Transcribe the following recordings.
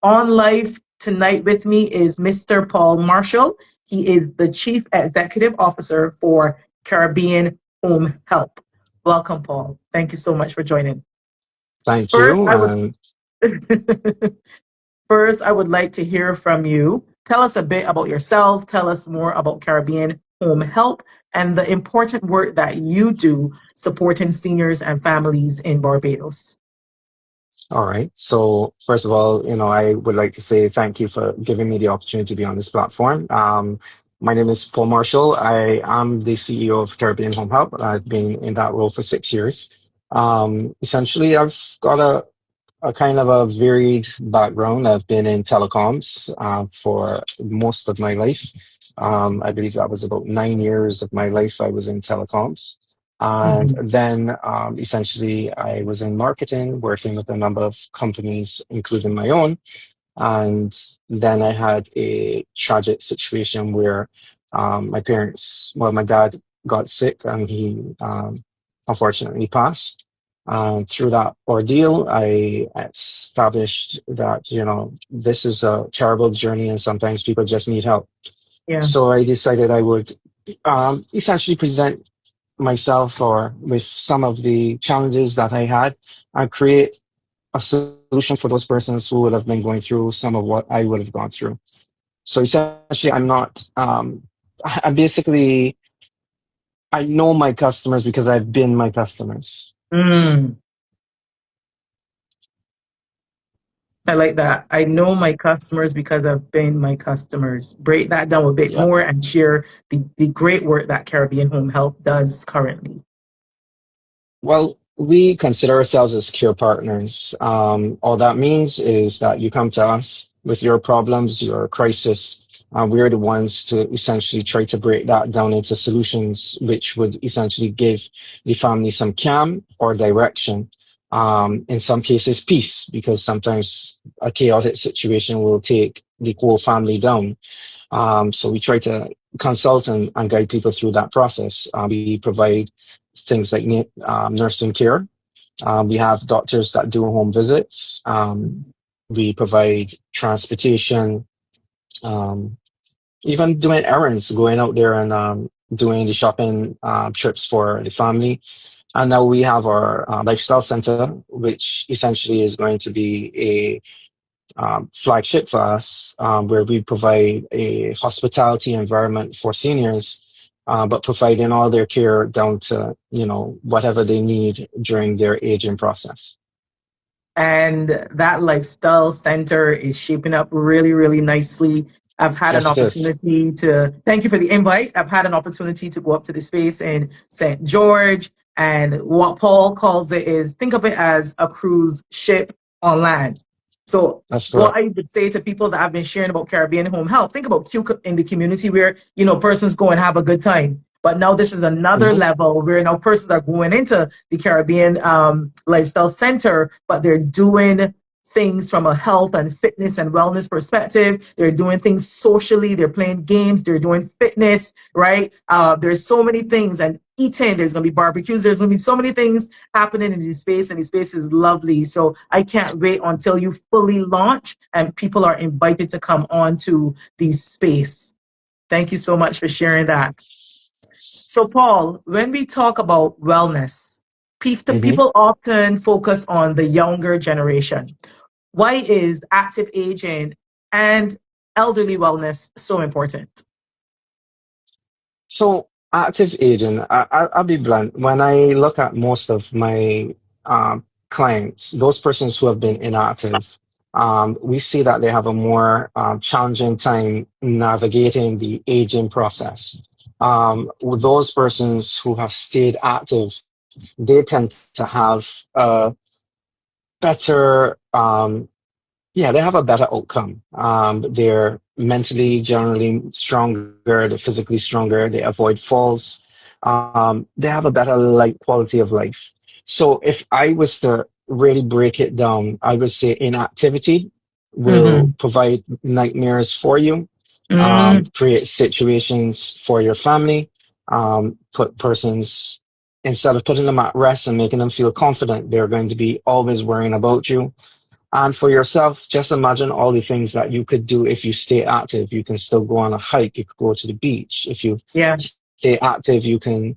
On live tonight with me is Mr. Paul Marshall. He is the Chief Executive Officer for Caribbean Home Help. Welcome, Paul. Thank you so much for joining. Thank First, you. I would And First, I would like to hear from you. Tell us a bit about yourself. Tell us more about Caribbean Home Help and the important work that you do supporting seniors and families in Barbados. all right. So first of all, I would like to say thank you for giving me the opportunity to be on this platform. My name is Paul Marshall. I am the CEO of Caribbean Home Help. I've been in that role for 6 years. Essentially, I've got a kind of a varied background. I've been in telecoms for most of my life. I believe that was about 9 years of my life I was in telecoms. And Mhm. then essentially I was in marketing, working with a number of companies, including my own. And then I had a tragic situation where my dad got sick and he unfortunately passed. Through that ordeal, I established that, this is a terrible journey and sometimes people just need help. Yeah. So I decided I would essentially present myself or with some of the challenges that I had and create a solution for those persons who would have been going through some of what I would have gone through. So essentially, I'm basically, I know my customers because I've been my customers. Mm, I like that. I know my customers because I've been my customers. Break that down a bit Yeah. more and share the great work that Caribbean Home Help does currently. Well, we consider ourselves as care partners. All that means is that you come to us with your problems, your crisis. We're the ones to essentially try to break that down into solutions, which would essentially give the family some calm or direction. In some cases, peace, because sometimes a chaotic situation will take the whole family down. So we try to consult and guide people through that process. We provide things like nursing care. We have doctors that do home visits. We provide transportation, um, even doing errands, going out there and doing the shopping trips for the family. And now we have our lifestyle center, which essentially is going to be flagship for us, where we provide a hospitality environment for seniors, but providing all their care down to, whatever they need during their aging process. And that lifestyle center is shaping up really, really nicely. I've had an Yes, it is. opportunity to thank you for the invite. I've had an opportunity to go up to the space in St. George. And what Paul calls it is think of it as a cruise ship on land. So That's what correct. I would say to people that have been sharing about Caribbean Home Health, think about Q in the community where, persons go and have a good time. But now this is another Hmm. level where now persons are going into the Caribbean Lifestyle Center, but they're doing things from a health and fitness and wellness perspective. They're doing things socially. They're playing games. They're doing fitness, right? There's so many things and eating. There's going to be barbecues. There's going to be so many things happening in this space, and the space is lovely. So I can't wait until you fully launch and people are invited to come on to the space. Thank you so much for sharing that. So, Paul, when we talk about wellness, Hmm. people often focus on the younger generation. Why is active aging and elderly wellness so important? So active aging, I'll be blunt. When I look at most of my clients, those persons who have been inactive, we see that they have a more challenging time navigating the aging process. With those persons who have stayed active, they tend to have a better, yeah, they have a better outcome. They're mentally generally stronger, they're physically stronger, they avoid falls, they have a better quality of life. So if I was to really break it down, I would say inactivity will Mm-hmm. provide nightmares for you, Mm, create situations for your family, put persons, instead of putting them at rest and making them feel confident, they're going to be always worrying about you. And for yourself, just imagine all the things that you could do if you stay active. You can still go on a hike. You could go to the beach. If you Yeah. stay active, you can,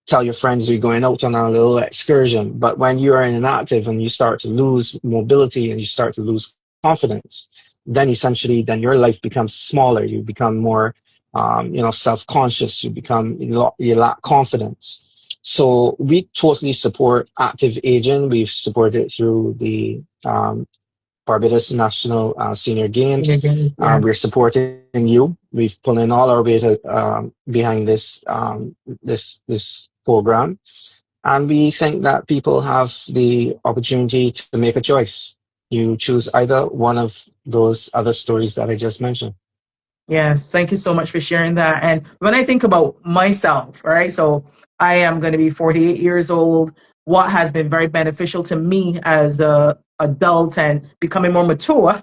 tell your friends you're going out on a little excursion. But when you are inactive and you start to lose mobility and you start to lose confidence, then essentially, then your life becomes smaller. You become more, self-conscious. You lack confidence. So we totally support active aging. We've supported through the Barbados National Senior Games. Yeah. We're supporting you. We've put in all our weight behind this program, and we think that people have the opportunity to make a choice. You choose either one of those other stories that I just mentioned. Yes, thank you so much for sharing that. And when I think about myself, right, so I am going to be 48 years old. What has been very beneficial to me as a adult and becoming more mature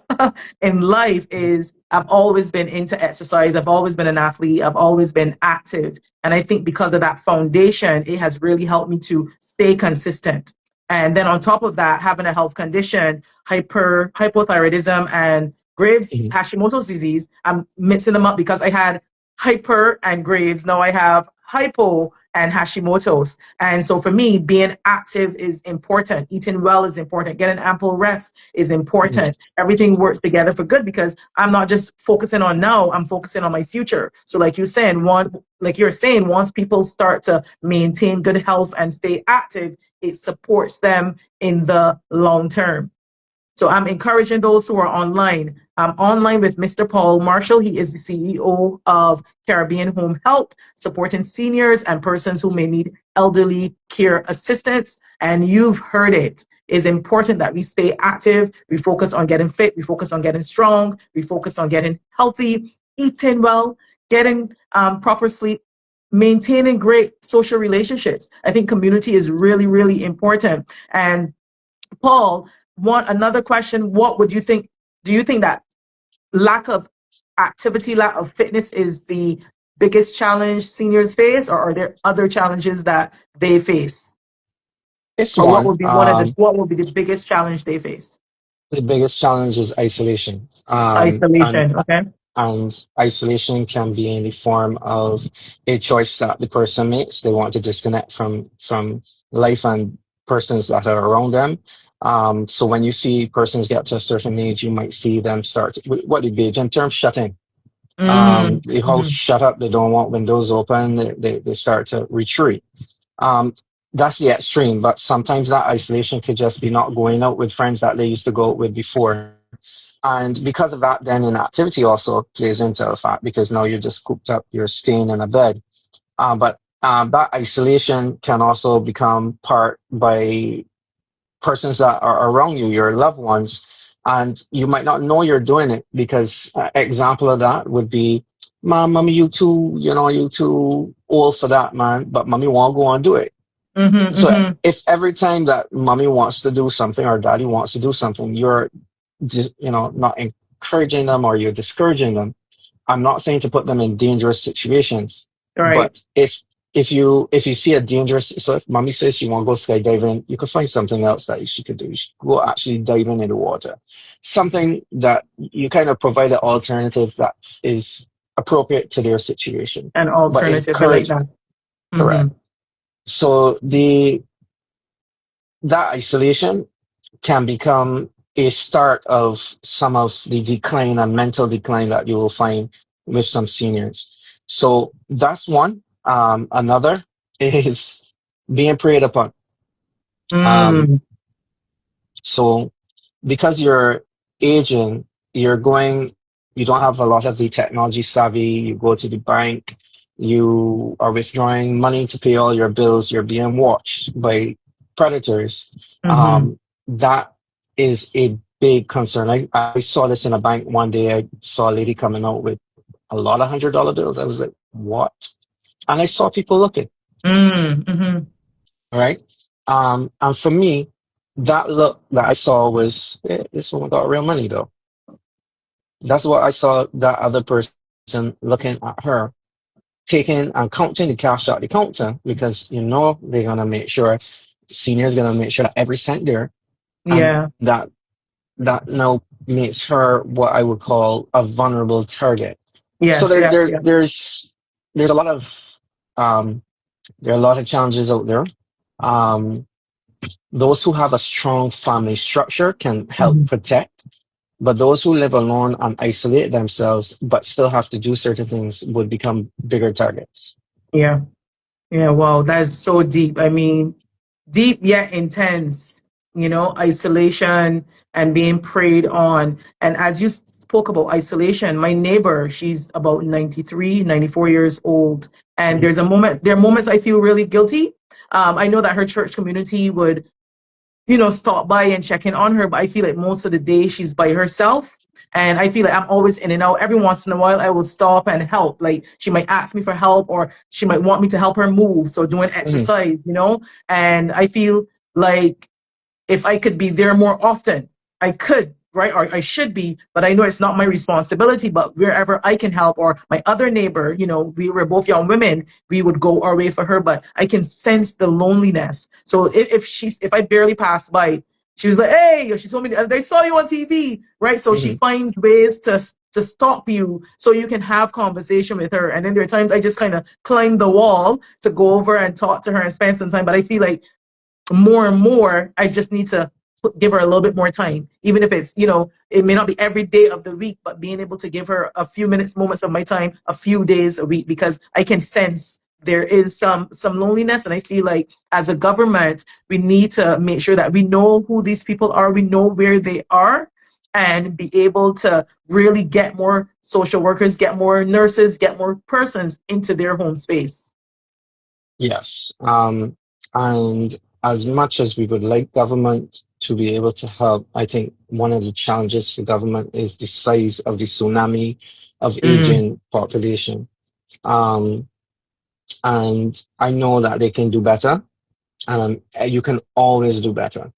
in life is I've always been into exercise. I've always been an athlete. I've always been active. And I think because of that foundation, it has really helped me to stay consistent. And then on top of that, having a health condition, hypothyroidism and Graves' Mhm. Hashimoto's disease. I'm mixing them up because I had hyper and Graves. Now I have hypo and Hashimoto's. And so for me, being active is important. Eating well is important. Getting ample rest is Mhm. important. Everything works together for good because I'm not just focusing on now, I'm focusing on my future. So like you're saying, once people start to maintain good health and stay active, it supports them in the long term. So I'm encouraging those who are online. I'm online with Mr. Paul Marshall. He is the CEO of Caribbean Home Help, supporting seniors and persons who may need elderly care assistance. And you've heard it. It's important that we stay active. We focus on getting fit. We focus on getting strong. We focus on getting healthy, eating well, getting proper sleep, maintaining great social relationships. I think community is really, really important. And Paul, one another question, what would you think? Do you think that lack of activity, lack of fitness is the biggest challenge seniors face, or are there other challenges that they face? It's Or what one. would be what would be the biggest challenge they face? The biggest challenge is isolation. Isolation, okay? And isolation can be in the form of a choice that the person makes. They want to disconnect from life and persons that are around them. So when you see persons get to a certain age, you might see them start what the Bajan term shutting. Mm, The house mhm. shut up. They don't want windows open. They start to retreat. Um, that's the extreme, but sometimes that isolation could just be not going out with friends that they used to go out with before. And because of that, then inactivity also plays into the fact because now you're just cooped up, you're staying in a bed. But that isolation can also become part by persons that are around you, your loved ones, and you might not know you're doing it because example of that would be, "Mom, mommy, you too old for that, man, but mommy won't go and do it." Mhm, So mhm. if every time that mommy wants to do something or daddy wants to do something, you're just, not encouraging them or you're discouraging them. I'm not saying to put them in dangerous situations, Right. but if you see a dangerous, so if mommy says she want to go skydiving, you could find something else that she could do. You should go actually diving in the water. Something that you kind of provide an alternative that is appropriate to their situation, An but alternative. I like encourage, that. correct. Hmm. So that isolation can become a start of some of the decline and mental decline that you will find with some seniors. So that's one. Another is being preyed upon. Um, Mm. so because you're aging, you don't have a lot of the technology savvy. You go to the bank, you are withdrawing money to pay all your bills. You're being watched by predators. Hmm. That is a big concern. I saw this in a bank one day. I saw a lady coming out with a lot of $100 bills. I was like, what? And I saw people looking, Mm, hmm. all right? And for me, that look that I saw was, this woman got real money though. That's what I saw that other person looking at her, taking and counting the cash out the counter because they're gonna make sure seniors gonna make sure that every cent there and Yeah. that that now makes her what I would call a vulnerable target. So Yes, yeah, yeah. there's a lot of um, there are a lot of challenges out there. Um, those who have a strong family structure can help Mhm. protect, but those who live alone and isolate themselves but still have to do certain things would become bigger targets. Yeah. Yeah, wow, that's so deep. I mean, deep yet intense, isolation and being preyed on. And as you spoke about isolation, my neighbor, she's about 93, 94 years old. And Mhm, there are moments I feel really guilty. I know that her church community would stop by and check in on her. But I feel like most of the day she's by herself. And I feel like I'm always in and out. Every once in a while, I will stop and help. Like she might ask me for help or she might want me to help her move. So doing mhm, exercise. And I feel like if I could be there more often, I could, right? Or I should be, but I know it's not my responsibility. But wherever I can help, or my other neighbor, we were both young women, we would go our way for her. But I can sense the loneliness. So if I barely passed by, she was like, "Hey," or she told me, "They saw you on TV," right? So she mhm. finds ways to stop you so you can have conversation with her. And then there are times I just kind of climb the wall to go over and talk to her and spend some time. But I feel like more and more, I just need to give her a little bit more time, even if it may not be every day of the week, but being able to give her a few minutes, moments of my time, a few days a week, because I can sense there is some loneliness. And I feel like as a government, we need to make sure that we know who these people are, we know where they are, and be able to really get more social workers, get more nurses, get more persons into their home space. Yes. And as much as we would like government to be able to help, I think one of the challenges for government is the size of the tsunami of Mm, aging population. Um, and I know that they can do better, and you can always do better.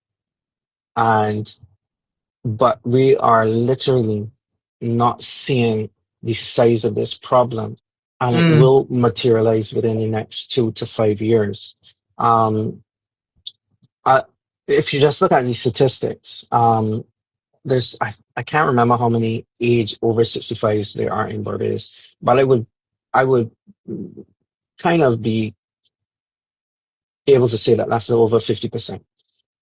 And but we are literally not seeing the size of this problem, and it mm, will materialize within the next 2 to 5 years. Um, I, if you just look at the statistics, I can't remember how many age over 65s there are in Barbados, but I would kind of be able to say that that's over 50%.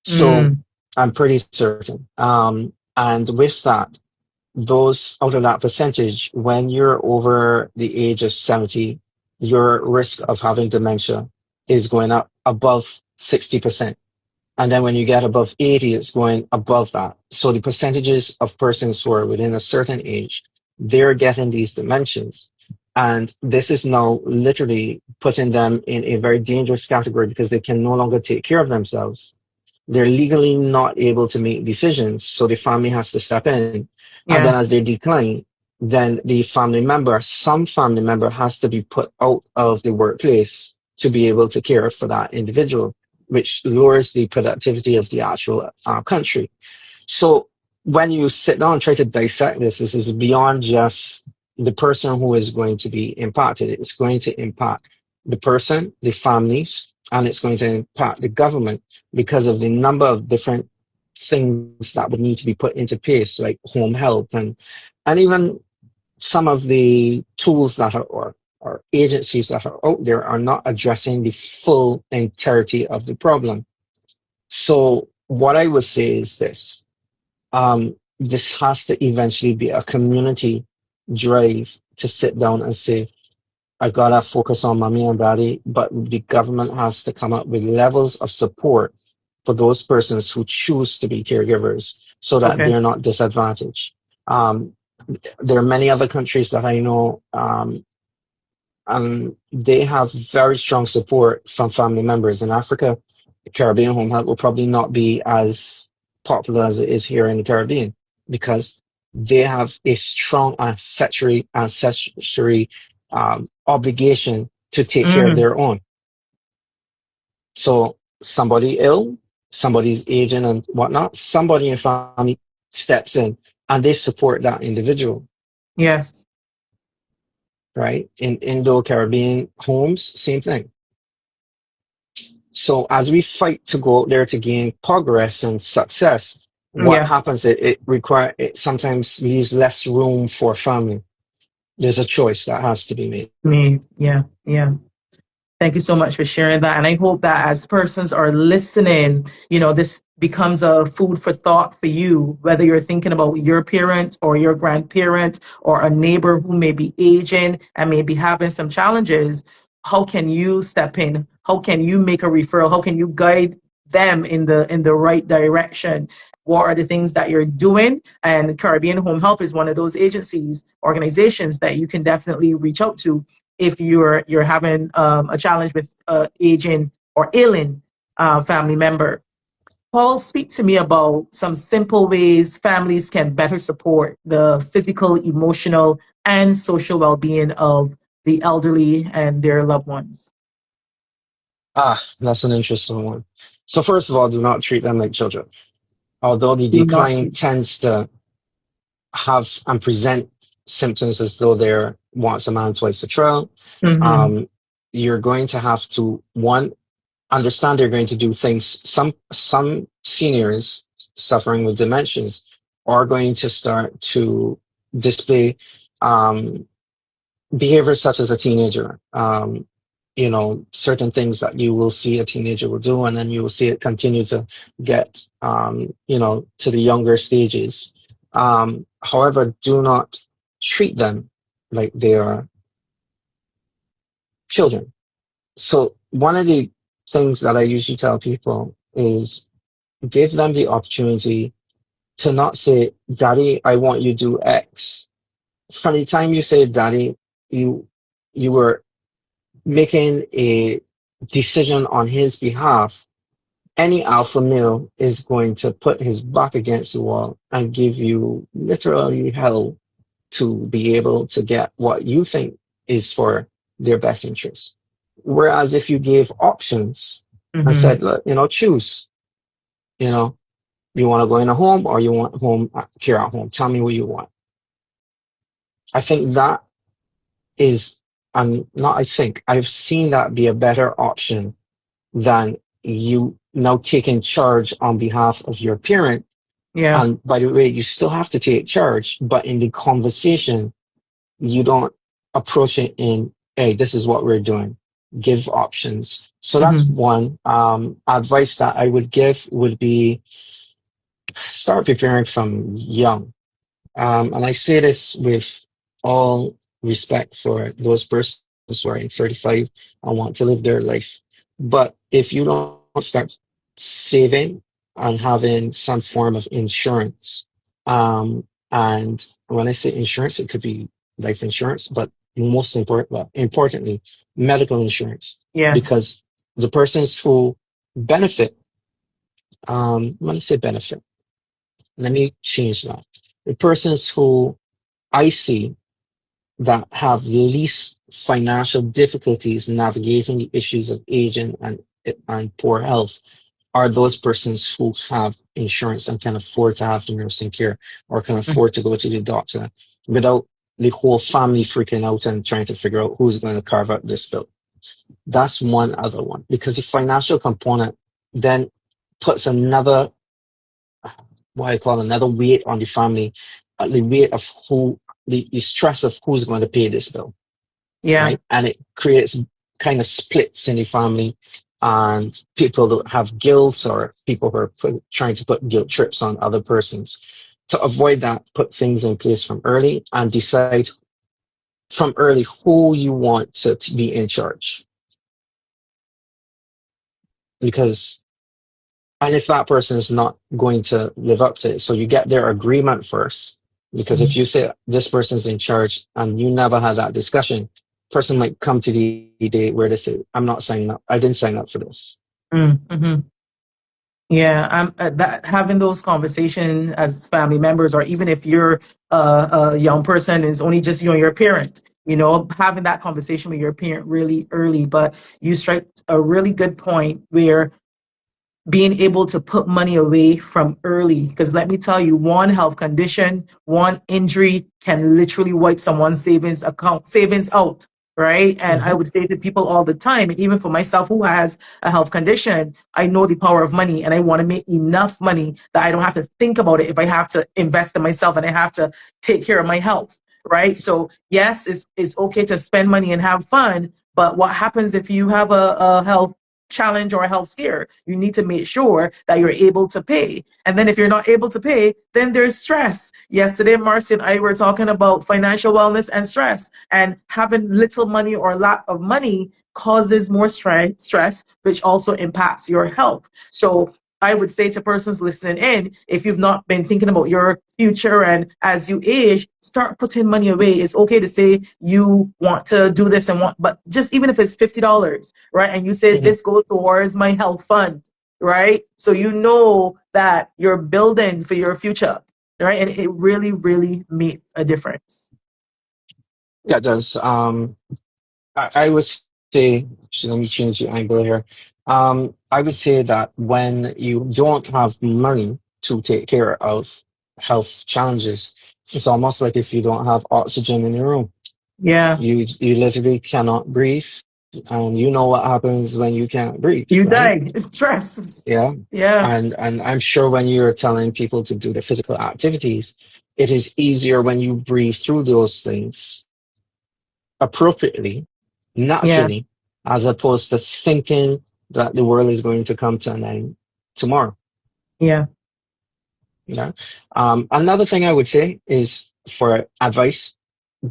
So mm, I'm pretty certain. And with that, those out of that percentage, when you're over the age of 70, your risk of having dementia is going up above 60%. And then when you get above 80, it's going above that. So the percentages of persons who are within a certain age, they're getting these dimensions. And this is now literally putting them in a very dangerous category because they can no longer take care of themselves. They're legally not able to make decisions. So the family has to step in. And then yeah, as they decline, then some family member has to be put out of the workplace to be able to care for that individual, which lowers the productivity of the actual country. So when you sit down and try to dissect this is beyond just the person who is going to be impacted. It's going to impact the person, the families, and it's going to impact the government because of the number of different things that would need to be put into place, like home health and even some of the tools that are or agencies that are out there are not addressing the full entirety of the problem. So what I would say is this. This has to eventually be a community drive to sit down and say, I gotta focus on mommy and daddy, but the government has to come up with levels of support for those persons who choose to be caregivers so that okay, they're not disadvantaged. Um, there are many other countries that I know, they have very strong support from family members. In Africa, Caribbean home health will probably not be as popular as it is here in the Caribbean because they have a strong ancestry obligation to take care of mm, their own. So somebody ill, somebody's aging and whatnot, somebody in family steps in and they support that individual, yes. right? In Indo-Caribbean homes, same thing. So as we fight to go out there to gain progress and success, What Yeah. happens, it sometimes leaves less room for family. There's a choice that has to be made. Yeah. Yeah. Thank you so much for sharing that. And I hope that as persons are listening, this becomes a food for thought for you, whether you're thinking about your parent or your grandparent or a neighbor who may be aging and may be having some challenges. How can you step in? How can you make a referral? How can you guide them in the right direction? What are the things that you're doing? And Caribbean Home Help is one of those agencies, organizations that you can definitely reach out to if you're having a challenge with aging or ailing family member. Paul, speak to me about some simple ways families can better support the physical, emotional, and social well-being of the elderly and their loved ones. That's an interesting one. So first of all, do not treat them like children. Although the Do not. decline tends to have and present symptoms as though they're once a man, twice a child, Mm-hmm. um, you're going to have to, one, understand they're going to do things. Some seniors suffering with dementias are going to start to display um, behaviors such as a teenager. Certain things that you will see a teenager will do, and then you will see it continue to get, to the younger stages. However, do not treat them like they are children. So one of the things that I usually tell people is give them the opportunity to not say, Daddy, I want you to do X. From the time you say, Daddy, you you were making a decision on his behalf. Any alpha male is going to put his back against the wall and give you literally hell to be able to get what you think is for their best interest. Whereas if you gave options and Mm-hmm. said, look, choose, you know, you want to go in a home or you want home care at home. Tell me what you want. I think that is, not I think, I've seen that be a better option than you now taking charge on behalf of your parent. Yeah. And by the way, you still have to take charge, but in the conversation, you don't approach it in, hey, this is what we're doing. Give options. So that's Mm-hmm. one advice that I would give would be start preparing from young. And I say this with all respect for those persons who are in 35 and want to live their life. But if you don't start saving and having some form of insurance, and when I say insurance, it could be life insurance, but importantly, medical insurance, Yes. because the persons who benefit, when I say benefit, let me change that. The persons who I see that have least financial difficulties navigating the issues of aging and poor health are those persons who have insurance and can afford to have the nursing care or can afford to go to the doctor without the whole family freaking out and trying to figure out who's going to carve out this bill. That's one other one because the financial component then puts another what I call another weight on the family, the weight of the stress of who's going to pay this bill, Yeah. right? And it creates kind of splits in the family and people that have guilt or people who are trying to put guilt trips on other persons. To avoid that, put things in place from early and decide from early who you want to be in charge. Because and if that person is not going to live up to it, so you get their agreement first. Because if you say this person's in charge and you never had that discussion, person might come to the day where they say, I'm not signing up. I didn't sign up for this. Mm-hmm. Yeah, that having those conversations as family members, or even if you're a young person, is only just you and your parent. Having that conversation with your parent really early. But you strike a really good point where being able to put money away from early, because let me tell you, one health condition, one injury can literally wipe someone's savings out, right? And I Hmm. would say to people all the time, and even for myself who has a health condition, I know the power of money and I want to make enough money that I don't have to think about it if I have to invest in myself and I have to take care of my health, right? So yes, it's okay to spend money and have fun, but what happens if you have a health challenge or a health scare? You need to make sure that you're able to pay. And then if you're not able to pay, then there's stress. Yesterday, Marcy and I were talking about financial wellness and stress, and having little money or lack of money causes more stress, which also impacts your health. So I would say to persons listening in, if you've not been thinking about your future and as you age, start putting money away. It's okay to say you want to do this and want, but just even if it's $50, right? And you say Hmm. this goes towards my health fund, right? So you know that you're building for your future, right? And it really, really makes a difference. Yeah, it does. I would say, actually, let me change the angle here. I would say that when you don't have money to take care of health challenges, it's almost like if you don't have oxygen in your room. Yeah. You literally cannot breathe, and you know what happens when you can't breathe, You right? die. It's stress. Yeah. Yeah. And I'm sure when you're telling people to do the physical activities, it is easier when you breathe through those things appropriately, naturally, Yeah. as opposed to thinking that the world is going to come to an end tomorrow. Yeah. Yeah. Another thing I would say is for advice,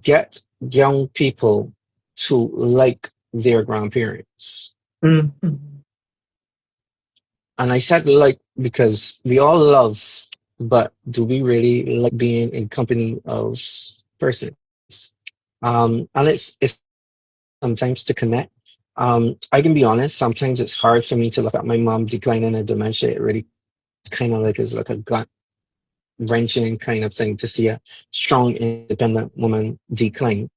get young people to like their grandparents. Mm. And I said like because we all love, but do we really like being in company of persons? And it's sometimes to connect. I can be honest, sometimes it's hard for me to look at my mom declining in dementia. It really kind of like is like a gut wrenching kind of thing to see a strong, independent woman decline.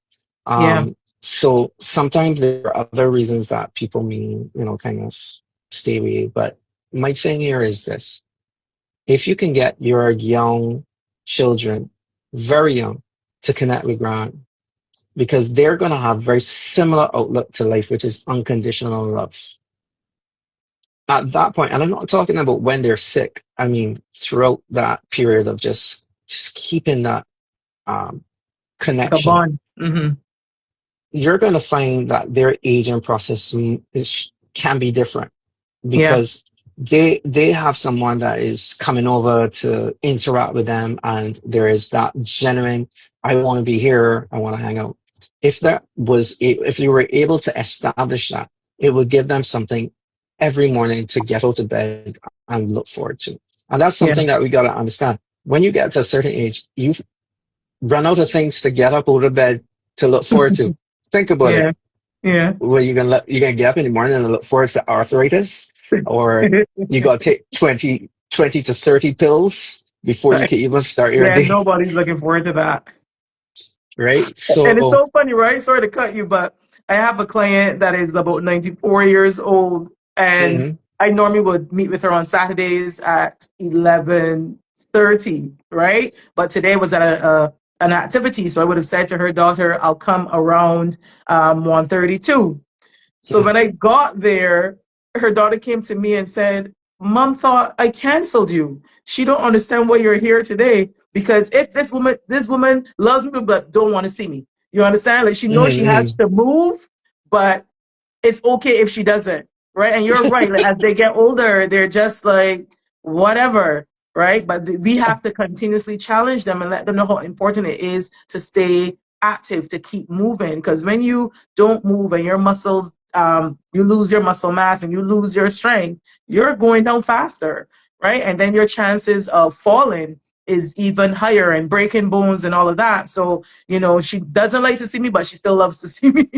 Yeah. So sometimes there are other reasons that people may, kind of stay away. But my thing here is this. If you can get your young children, very young, to connect with grand, because they're going to have very similar outlook to life, which is unconditional love. At that point, and I'm not talking about when they're sick. I mean, throughout that period of just keeping that um, Like a connection, bond. Hmm. you're going to find that their aging process can be different Yeah. because they have someone that is coming over to interact with them, and there is that genuine, I want to be here, I want to hang out. If you were able to establish that, it would give them something every morning to get out of bed and look forward to. And that's something Yeah. that we got to understand. When you get to a certain age, you run out of things to get up out of bed to look forward to. Think about it. Yeah. Yeah. Well, you gonna get up in the morning and look forward to arthritis, or you gotta take 20 to 30 pills before you Right. can even start your Yeah. day, Nobody's looking forward to that. right? And it's So, so funny, right? Sorry to cut you, but I have a client that is about 94 years old, and mhm, I normally would meet with her on Saturdays at 11:30, right? But today was at an activity, so I would have said to her daughter, "I'll come around 1:32." So mhm, when I got there, her daughter came to me and said, Mom thought I canceled you. She don't understand why you're here today. Because if this woman loves me but don't want to see me. You understand? Like she knows she has mhm, to move, but it's okay if she doesn't, right? And you're right. Like, as they get older, they're just like whatever, right? But we mhm. have to continuously challenge them and let them know how important it is to stay active, to keep moving. Because when you don't move and your muscles, you lose your muscle mass and you lose your strength, you're going down faster, right? And then your chances of falling is even higher and breaking bones and all of that. So, she doesn't like to see me, but she still loves to see me.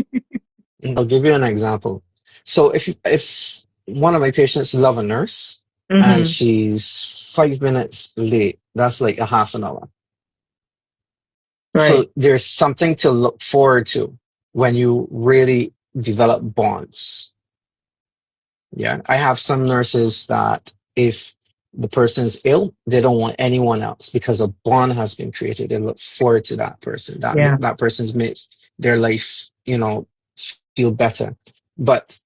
I'll give you an example. So if one of my patients love a nurse and Hmm. she's 5 minutes late, that's like a half an hour. Right. So there's something to look forward to when you really develop bonds. Yeah, I have some nurses that if the person's ill, they don't want anyone else because a bond has been created. They look forward to that person. Yeah. That person's makes their life, feel better. But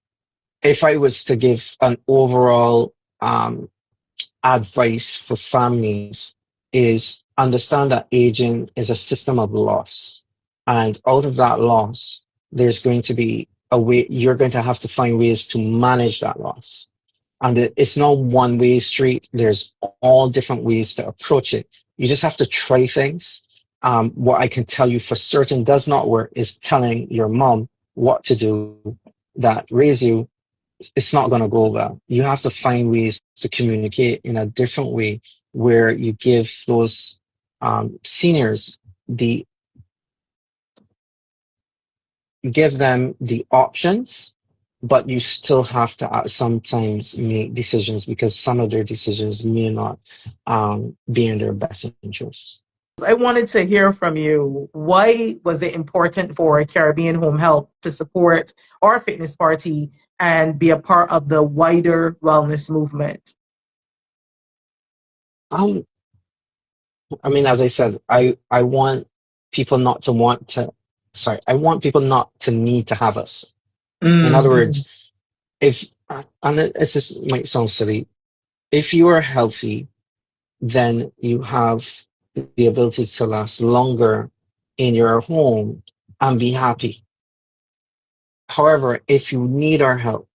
if I was to give an overall advice for families is understand that aging is a system of loss. And out of that loss, there's going to be a way, you're going to have to find ways to manage that loss. And it's not one way street. There's all different ways to approach it. You just have to try things. What I can tell you for certain does not work is telling your mom what to do that raise you. It's not going to go well. You have to find ways to communicate in a different way where you give those seniors the give them the options, but you still have to sometimes make decisions because some of their decisions may not be in their best interests. I wanted to hear from you. Why was it important for Caribbean Home Health to support our fitness party and be a part of the wider wellness movement? Um, I mean, as I said, I want people not to want to, sorry, I want people not to need to have us. In other Mm-hmm. words, if, and it just might sound silly, if you are healthy, then you have the ability to last longer in your home and be happy. However, if you need our help,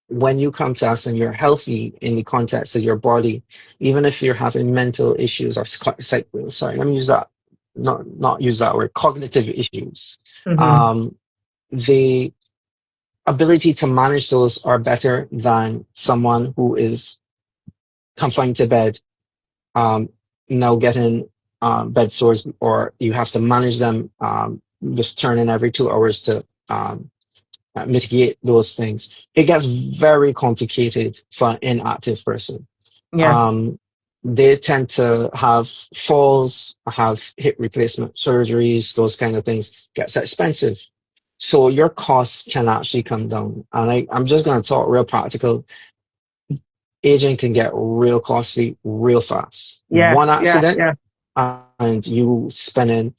when you come to us and you're healthy in the context of your body, even if you're having mental issues or sorry, let me use that, not use that word, cognitive issues, Mm-hmm. um, the ability to manage those are better than someone who is confined to bed, um, now getting bed sores, or you have to manage them, just turning every 2 hours to mitigate those things. It gets very complicated for an inactive person. Yes. Um, they tend to have falls, have hip replacement surgeries, those kind of things gets expensive. So your costs can actually come down. And I'm just going to talk real practical. Aging can get real costly real fast. One Yes. Yeah. accident Yeah. and you spending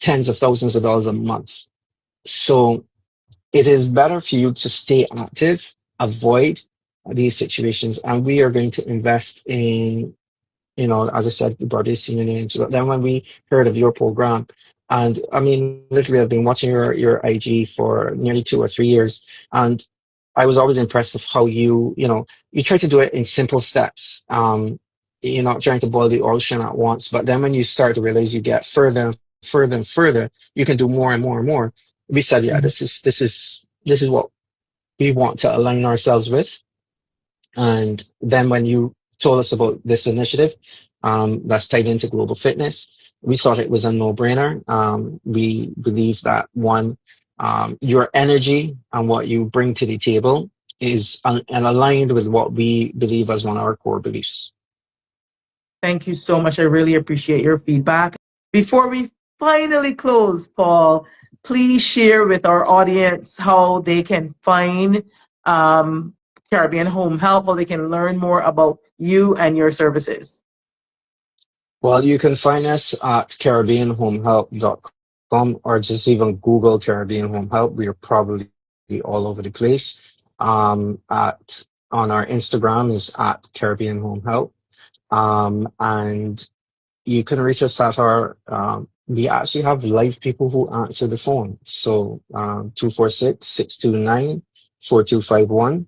tens of thousands of dollars a month. So it is better for you to stay active, avoid these situations, and we are going to invest in, as I said, the Barbados Senior Names. So then when we heard of your program, and I mean, literally, I've been watching your IG for nearly 2 or 3 years, and I was always impressed with how you try to do it in simple steps. You're not trying to boil the ocean at once, but then when you start to realize you get further and further and further, you can do more and more and more. We said, yeah, this is what we want to align ourselves with. And then when you told us about this initiative, that's tied into global fitness, we thought it was a no-brainer. We believe that one, your energy and what you bring to the table is and aligned with what we believe as one of our core beliefs. Thank you so much. I really appreciate your feedback. Before we finally close, Paul, please share with our audience how they can find um, Caribbean Home Health, how they can learn more about you and your services. Well, you can find us at caribbeanhomehelp.com or just even Google Caribbean Home Help. We are probably all over the place. On our Instagram is at Caribbean Home Help. And you can reach us at we actually have live people who answer the phone. So, 246-629-4251.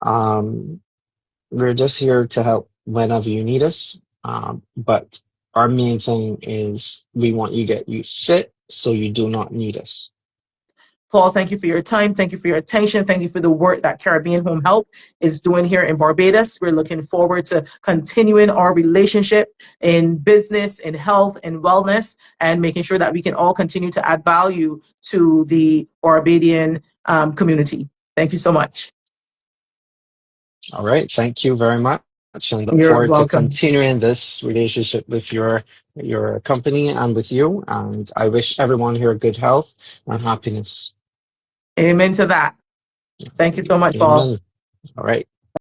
Um, we're just here to help whenever you need us. But our main thing is we want you to get you fit so you do not need us. Paul, thank you for your time. Thank you for your attention. Thank you for the work that Caribbean Home Health is doing here in Barbados. We're looking forward to continuing our relationship in business, in health, and wellness, and making sure that we can all continue to add value to the Barbadian community. Thank you so much. All right. Thank you very much. And look You're forward to welcome. continuing this relationship with your company and with you. And I wish everyone here good health and happiness. Amen to that. Thank you so much, Paul. Amen. All right.